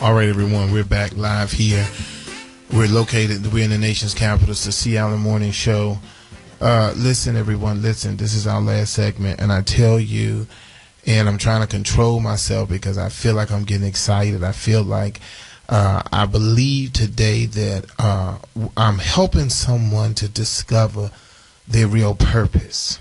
All right, everyone, we're back live here. We're in the nation's capital. It's the C. Allen Morning Show. Listen, everyone, listen. This is our last segment, and I tell you, and I'm trying to control myself because I feel like I'm getting excited. I feel like I believe today that I'm helping someone to discover their real purpose.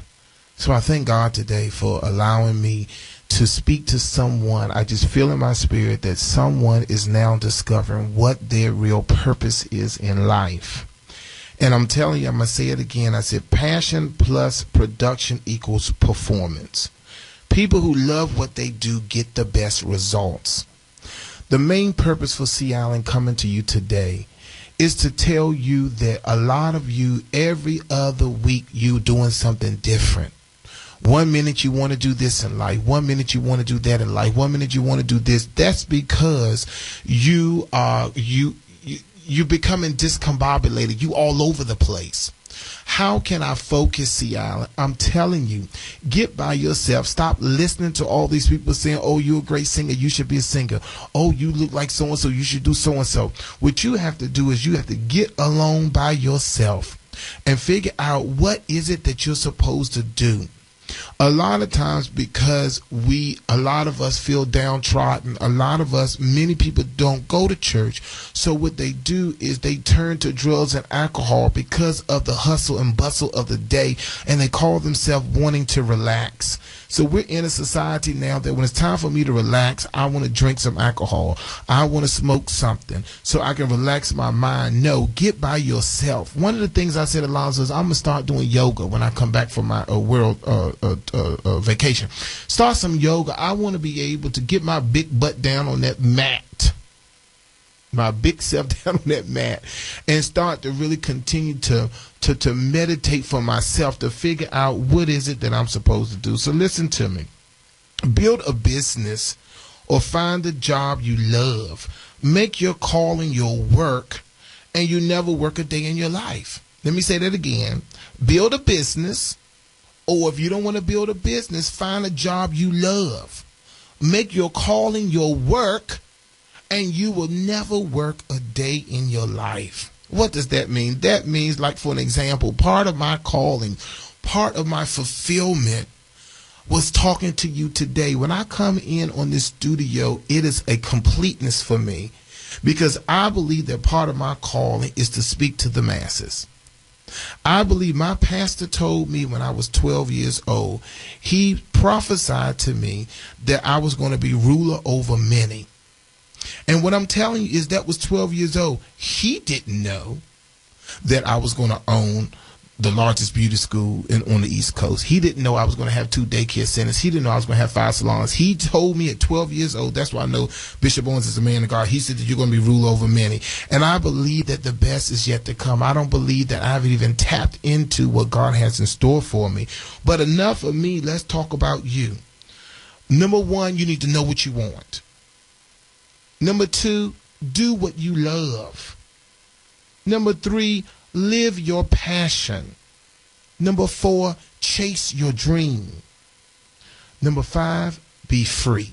So I thank God today for allowing me to speak to someone. I just feel in my spirit that someone is now discovering what their real purpose is in life. And I'm telling you, I'm going to say it again. I said passion plus production equals performance. People who love what they do get the best results. The main purpose for C. Allen coming to you today is to tell you that a lot of you, every other week, you doing something different. 1 minute you want to do this in life. 1 minute you want to do that in life. 1 minute you want to do this. That's because you're becoming discombobulated. You all over the place. How can I focus, C. Allen? I'm telling you, get by yourself. Stop listening to all these people saying, oh, you're a great singer. You should be a singer. Oh, you look like so-and-so. You should do so-and-so. What you have to do is you have to get alone by yourself and figure out what is it that you're supposed to do. A lot of times because a lot of us feel downtrodden, many people don't go to church. So what they do is they turn to drugs and alcohol because of the hustle and bustle of the day, and they call themselves wanting to relax. So we're in a society now that when it's time for me to relax, I want to drink some alcohol. I want to smoke something so I can relax my mind. No, get by yourself. One of the things I said, Alonzo, is I'm going to start doing yoga when I come back from my world vacation. Start some yoga. I want to be able to get my big butt down on that mat. My big self down on that mat and start to really continue to meditate for myself to figure out what is it that I'm supposed to do. So listen to me. Build a business or find a job you love. Make your calling your work, and you never work a day in your life. Let me say that again. Build a business, or if you don't want to build a business, find a job you love. Make your calling your work, and you will never work a day in your life. What does that mean? That means, like, for an example, part of my calling, part of my fulfillment was talking to you today. When I come in on this studio, it is a completeness for me because I believe that part of my calling is to speak to the masses. I believe my pastor told me when I was 12 years old, he prophesied to me that I was going to be ruler over many. And what I'm telling you is that was 12 years old. He didn't know that I was going to own the largest beauty school on the East Coast. He didn't know I was going to have 2 daycare centers. He didn't know I was going to have 5 salons. He told me at 12 years old, that's why I know Bishop Owens is a man of God. He said that you're going to be rule over many. And I believe that the best is yet to come. I don't believe that I've even tapped into what God has in store for me. But enough of me. Let's talk about you. Number 1, you need to know what you want. Number 2, do what you love. Number 3, live your passion. Number 4, chase your dream. Number 5, be free.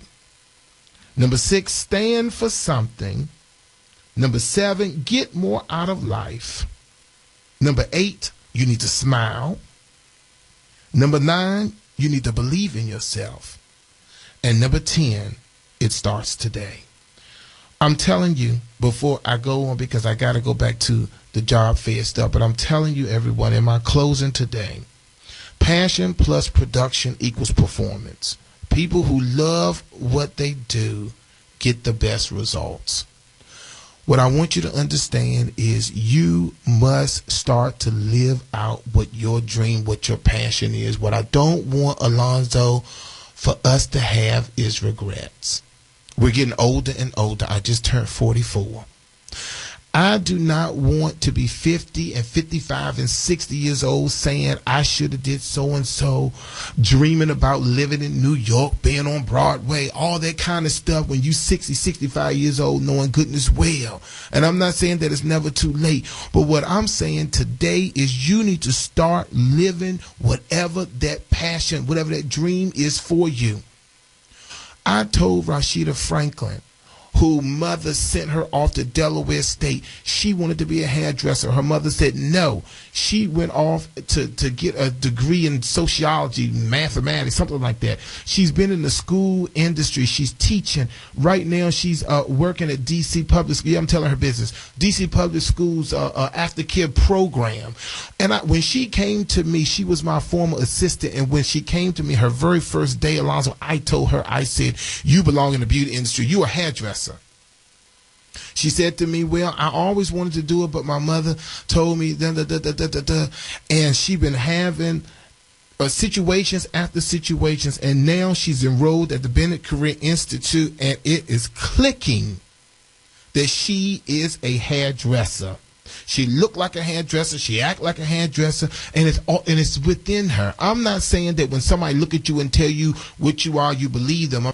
Number 6, stand for something. Number 7, get more out of life. Number 8, you need to smile. Number 9, you need to believe in yourself. And number 10, it starts today. I'm telling you, before I go on, because I got to go back to the job fair stuff, but I'm telling you, everyone, in my closing today, passion plus production equals performance. People who love what they do get the best results. What I want you to understand is you must start to live out what your dream, what your passion is. What I don't want, Alonzo, for us to have is regrets. We're getting older and older. I just turned 44. I do not want to be 50 and 55 and 60 years old saying I should have did so-and-so, dreaming about living in New York, being on Broadway, all that kind of stuff when you 60, 65 years old, knowing goodness well. And I'm not saying that it's never too late, but what I'm saying today is you need to start living whatever that passion, whatever that dream is for you. I told Rashida Franklin, who mother sent her off to Delaware State. She wanted to be a hairdresser. Her mother said no. She went off to get a degree in sociology, mathematics, something like that. She's been in the school industry. She's teaching. Right now she's working at DC Public School. Yeah, I'm telling her business. DC Public Schools aftercare program. And when she came to me, she was my former assistant. And when she came to me her very first day, Alonzo, I told her, I said, you belong in the beauty industry. You're a hairdresser. She said to me, well, I always wanted to do it, but my mother told me, and she been having situations after situations, and now she's enrolled at the Bennett Career Institute, and it is clicking that she is a hairdresser. She looked like a hairdresser. She act like a hairdresser, and it's within her. I'm not saying that when somebody look at you and tell you what you are, you believe them.